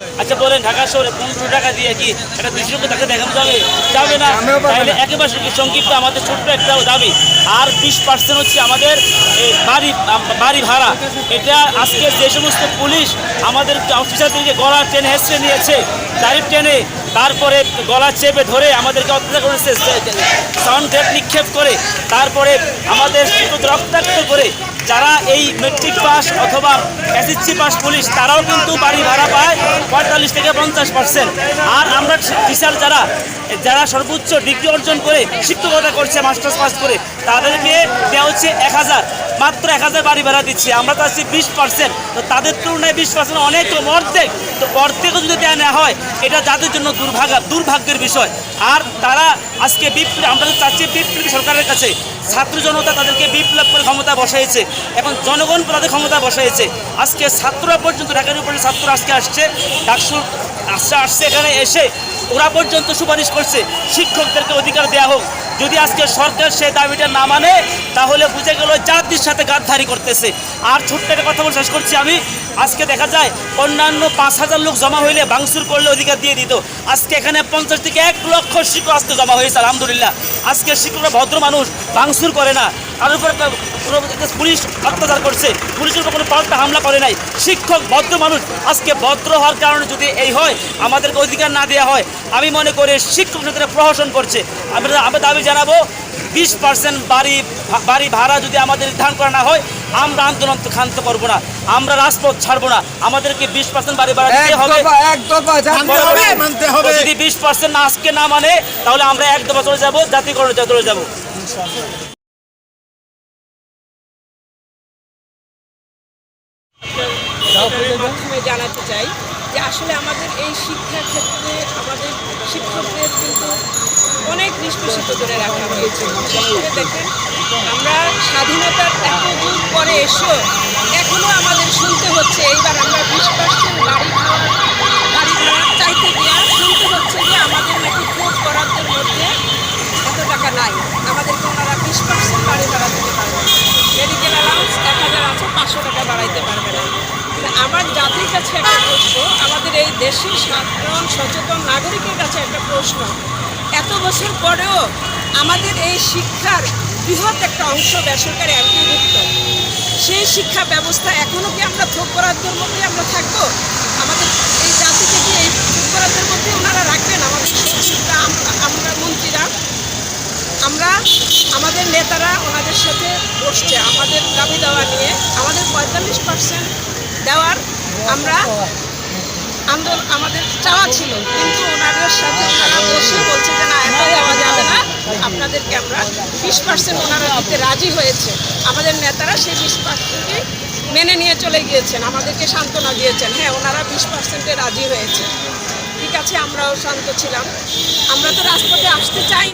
আচ্ছা বলেন, ঢাকা শহরে 15 টাকা দিয়ে কি একটা 200 টাকা তাকে দেখানো যাবে? যাবে না। তাহলে একেবারে সংক্ষিপ্ত আমাদের ছোট্ট একটা দাবি, আর 20% হচ্ছে আমাদের বাড়ি ভাড়া। এটা আজকে যে সমস্ত পুলিশ আমাদের অফিসারদেরকে গলা টেনে হেসড়ে নিয়েছে, দাঁড়িয়ে টেনে, তারপরে গলা চেপে ধরে আমাদেরকে অত্যাচার করেছে, সাউন্ড গ্রেড নিক্ষেপ করে, তারপরে আমাদের রক্তাক্ত করে, যারা এই মেট্রিক পাস অথবা এসএসসি পাস পুলিশ তারাও কিন্তু বাড়ি ভাড়া পায় 45 থেকে 50%। আর আমরা টিচার যারা সর্বোচ্চ ডিগ্রি অর্জন করে শিক্ষকতা করছে, মাস্টার্স পাস করে, তাদেরকে দেওয়া হচ্ছে 1000, মাত্র 1000 বাড়ি ভাড়া দিচ্ছে। আমরা তো আছি 20%, তো তাদের তুলনায় 20% অনেক অর্ধেক। তো অর্ধেকও যদি দেওয়া নেওয়া হয়, এটা যাদের জন্য দুর্ভাগ্যের বিষয়। আর তারা আজকে আমরা চাচ্ছি বিপ্লবী সরকারের কাছে, ছাত্র জনতা তাদেরকে বিপ্লব করে ক্ষমতা বসাইছে, এখন জনগণ তাদের ক্ষমতা বসাইছে। আজকে ছাত্ররা পর্যন্ত, ঢাকার উপরে ছাত্র আজকে আসছে, ডাকসুর আসছে, এখানে এসে ওরা পর্যন্ত সুপারিশ করছে শিক্ষকদেরকে অধিকার দেওয়া হোক। যদি আজকে সরকার সে দাবিটা না মানে, তাহলে বুঝে গেল জাতির সাথে গাদ্দারি করতেছে। আর ছোট্ট একটা কথা বলে শেষ করছি আমি, আজকে দেখা যায় অন্যান্য 5000 লোক জমা হইলে ভাঙচুর করলে অধিকার দিয়ে দিত। আজকে এখানে 50 থেকে 1 লক্ষ শিক্ষক আজকে জমা হয়েছে, আলহামদুলিল্লাহ। আজকে শিক্ষকরা ভদ্র মানুষ, ভাঙচুর করে না, তার উপর পুলিশ অত্যাচার করছে, পুলিশের উপর কোনো পাল্টা হামলা করে নাই। শিক্ষক ভদ্র মানুষ, আজকে ভদ্র হওয়ার কারণে যদি এই হয়, আমাদেরকে অধিকার না দেওয়া হয়, আমি মনে করি শিক্ষক ক্ষেত্রে প্রহসন করছে। আমরা দাবি জানাবো 20% বাড়ি ভাড়া যদি আমাদের নির্ধারণ করা না হয়, আমরা আন্দোলন ক্ষান্ত করবো না, আমরা রাজপথ ছাড়বো না। আমাদেরকে 20% বাড়ি ভাড়া দিতে হবে। যদি 20% আজকে না মানে, তাহলে আমরা এক দফা চলে যাবো, জাতীয়করণে চলে যাবো। মাধ্যমে জানাতে চাই যে আসলে আমাদের এই শিক্ষার ক্ষেত্রে আমাদের শিক্ষকদের কিন্তু অনেক নিষ্পেষিত করে রাখা হয়েছে। দেখেন, আমরা স্বাধীনতার এত যুগ পরে এসেও এখনও আমাদের শুনতে হচ্ছে, এইবার আমরা 20% বাড়ি ভাড়া চাইতে গিয়ে শুনতে হচ্ছে যে আমাদের নাকি খোঁজ বরাদ্দের মধ্যে এত টাকা নাই, আমাদেরকে ওনারা 20% বাড়ি ভাড়া দিতে পারবে না। মেডিকেল অ্যালাউন্স 1000 আছে, 500 টাকা বাড়াইতে পারবে না। আমার জাতির কাছে একটা প্রশ্ন, আমাদের এই দেশের সাধারণ সচেতন নাগরিকের কাছে একটা প্রশ্ন, এত বছর পরেও আমাদের এই শিক্ষার বৃহৎ একটা অংশ বেসরকারি অন্তর্ভুক্ত, সেই শিক্ষা ব্যবস্থা এখনও কি আমরা থোক বরাদ্দের মধ্যে আমরা থাকবো? আমাদের এই জাতিকে কি এই থোক বরাদ্দের মধ্যে ওনারা রাখবেন? আমাদের আমরা মন্ত্রীরা, আমরা আমাদের নেতারা ওনাদের সাথে বসছে আমাদের দাবি দেওয়া নিয়ে, আমাদের 45% দেওয়ার আমরা আমাদের চাওয়া ছিল, কিন্তু ওনাদের সাথে ওনারা বসে বলছে যে না, এত দেওয়া যাবে না, আপনাদেরকে আমরা 20% ওনারা দিতে রাজি হয়েছে। আমাদের নেতারা সেই 20%ই মেনে নিয়ে চলে গিয়েছেন, আমাদেরকে সান্ত্বনা দিয়েছেন, হ্যাঁ ওনারা 20%-এ রাজি হয়েছে, ঠিক আছে, আমরাও শান্ত ছিলাম। আমরা তো রাজপথে আসতে চাই।